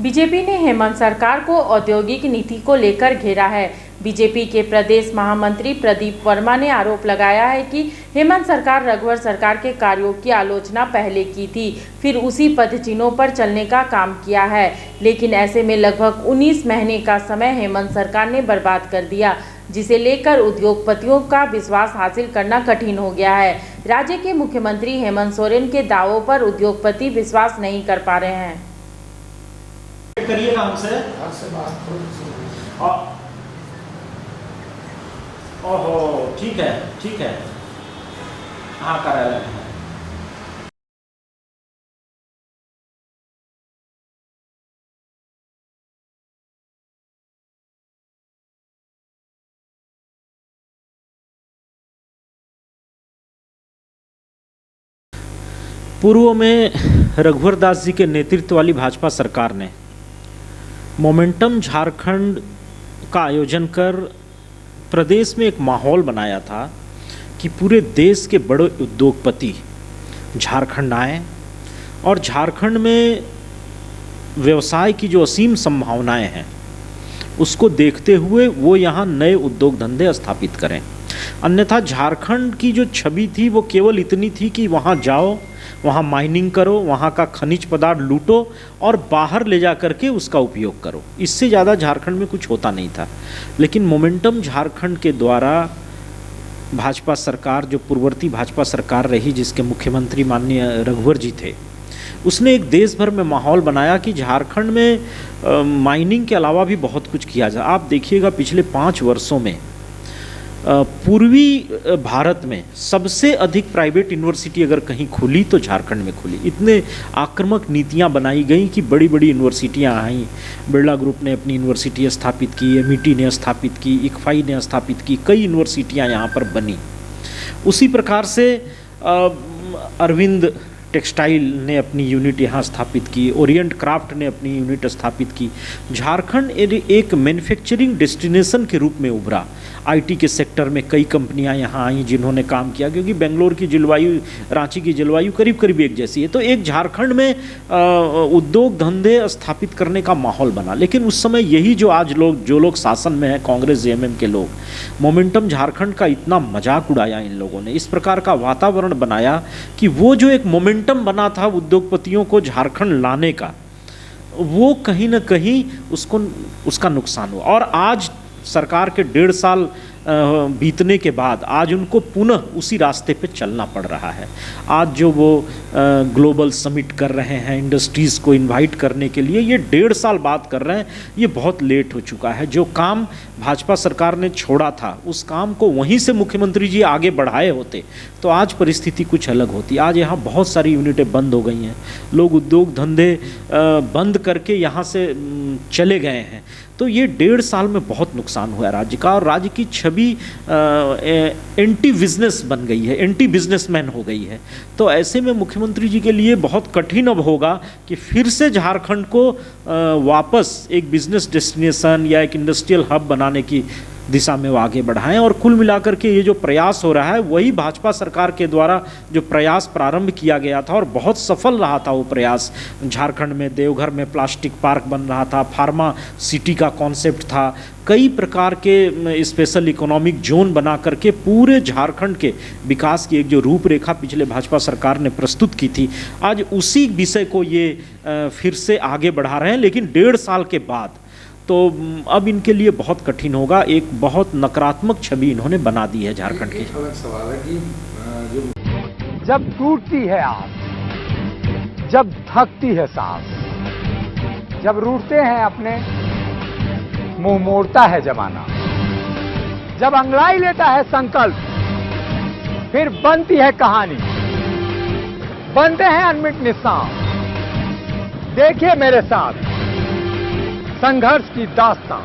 BJP ने हेमंत सरकार को औद्योगिक नीति को लेकर घेरा है। बीजेपी के प्रदेश महामंत्री प्रदीप वर्मा ने आरोप लगाया है कि हेमंत सरकार रघुवर सरकार के कार्यों की आलोचना पहले की थी, फिर उसी पदचिन्हों पर चलने का काम किया है। लेकिन ऐसे में लगभग 19 महीने का समय हेमंत सरकार ने बर्बाद कर दिया, जिसे लेकर उद्योगपतियों का विश्वास हासिल करना कठिन हो गया है। राज्य के मुख्यमंत्री हेमंत सोरेन के दावों पर उद्योगपति विश्वास नहीं कर पा रहे हैं। करिएगा हमसे ओहो, ठीक है, हाँ कार्यालय है। पूर्व में रघुवर दास जी के नेतृत्व वाली भाजपा सरकार ने मोमेंटम झारखंड का आयोजन कर प्रदेश में एक माहौल बनाया था कि पूरे देश के बड़े उद्योगपति झारखंड आए और झारखंड में व्यवसाय की जो असीम संभावनाएं हैं उसको देखते हुए वो यहाँ नए उद्योग धंधे स्थापित करें। अन्यथा झारखंड की जो छवि थी वो केवल इतनी थी कि वहाँ जाओ, वहाँ माइनिंग करो, वहाँ का खनिज पदार्थ लूटो और बाहर ले जा करके उसका उपयोग करो। इससे ज़्यादा झारखंड में कुछ होता नहीं था। लेकिन मोमेंटम झारखंड के द्वारा भाजपा सरकार, जो पूर्ववर्ती भाजपा सरकार रही जिसके मुख्यमंत्री माननीय रघुवर जी थे, उसने एक देश भर में माहौल बनाया कि झारखंड में माइनिंग के अलावा भी बहुत कुछ किया जाए। आप देखिएगा पिछले 5 वर्षों में पूर्वी भारत में सबसे अधिक प्राइवेट यूनिवर्सिटी अगर कहीं खुली तो झारखंड में खुली। इतने आक्रामक नीतियां बनाई गई कि बड़ी बड़ी यूनिवर्सिटियां आई। बिरला ग्रुप ने अपनी यूनिवर्सिटी स्थापित की, एमईटी ने स्थापित की, इक्फाई ने स्थापित की, कई यूनिवर्सिटियां यहाँ पर बनी। उसी प्रकार से अरविंद टेक्सटाइल ने अपनी यूनिट यहाँ स्थापित की, ओरिएंट क्राफ्ट ने अपनी यूनिट स्थापित की। झारखंड एक मैन्युफैक्चरिंग डेस्टिनेशन के रूप में उभरा। आईटी के सेक्टर में कई कंपनियां यहाँ आईं जिन्होंने काम किया, क्योंकि बेंगलोर की जलवायु, रांची की जलवायु करीब करीब एक जैसी है। तो एक झारखंड में उद्योग धंधे स्थापित करने का माहौल बना। लेकिन उस समय यही जो लोग शासन में हैं, कांग्रेस जेएमएम के लोग, मोमेंटम झारखंड का इतना मजाक उड़ाया इन लोगों ने, इस प्रकार का वातावरण बनाया कि वो जो एक मोमेंटम बना था उद्योगपतियों को झारखंड लाने का, वो कहीं ना कहीं उसका नुकसान हुआ। और आज सरकार के 1.5 साल बीतने के बाद आज उनको पुनः उसी रास्ते पे चलना पड़ रहा है। आज जो वो ग्लोबल समिट कर रहे हैं, इंडस्ट्रीज़ को इनवाइट करने के लिए, ये 1.5 साल बाद कर रहे हैं। ये बहुत लेट हो चुका है। जो काम भाजपा सरकार ने छोड़ा था उस काम को वहीं से मुख्यमंत्री जी आगे बढ़ाए होते तो आज परिस्थिति कुछ अलग होती। आज यहाँ बहुत सारी यूनिटें बंद हो गई हैं, लोग उद्योग धंधे बंद करके यहाँ से चले गए हैं। तो ये 1.5 साल में बहुत नुकसान हुआ राज्य का, और राज्य की छवि एंटी बिजनेस बन गई है, एंटी बिजनेसमैन हो गई है। तो ऐसे में मुख्यमंत्री जी के लिए बहुत कठिन अब होगा कि फिर से झारखंड को वापस एक बिजनेस डेस्टिनेशन या एक इंडस्ट्रियल हब बनाने की दिशा में वो आगे बढ़ाएं। और कुल मिलाकर के ये जो प्रयास हो रहा है वही भाजपा सरकार के द्वारा जो प्रयास प्रारंभ किया गया था और बहुत सफल रहा था वो प्रयास। झारखंड में देवघर में प्लास्टिक पार्क बन रहा था, फार्मा सिटी का कॉन्सेप्ट था, कई प्रकार के स्पेशल इकोनॉमिक जोन बना करके पूरे झारखंड के विकास की एक जो रूपरेखा पिछले भाजपा सरकार ने प्रस्तुत की थी, आज उसी विषय को ये फिर से आगे बढ़ा रहे हैं। लेकिन 1.5 साल के बाद तो अब इनके लिए बहुत कठिन होगा। एक बहुत नकारात्मक छवि इन्होंने बना दी है झारखंड की। अलग सवाल है कि जब टूटती है आस, जब थकती है सांस, जब रूठते हैं अपने, मुंह मोड़ता है जमाना, जब अंगड़ाई लेता है संकल्प, फिर बनती है कहानी, बनते हैं अनमिट निशान। देखिए मेरे साथ संघर्ष की दास्तां।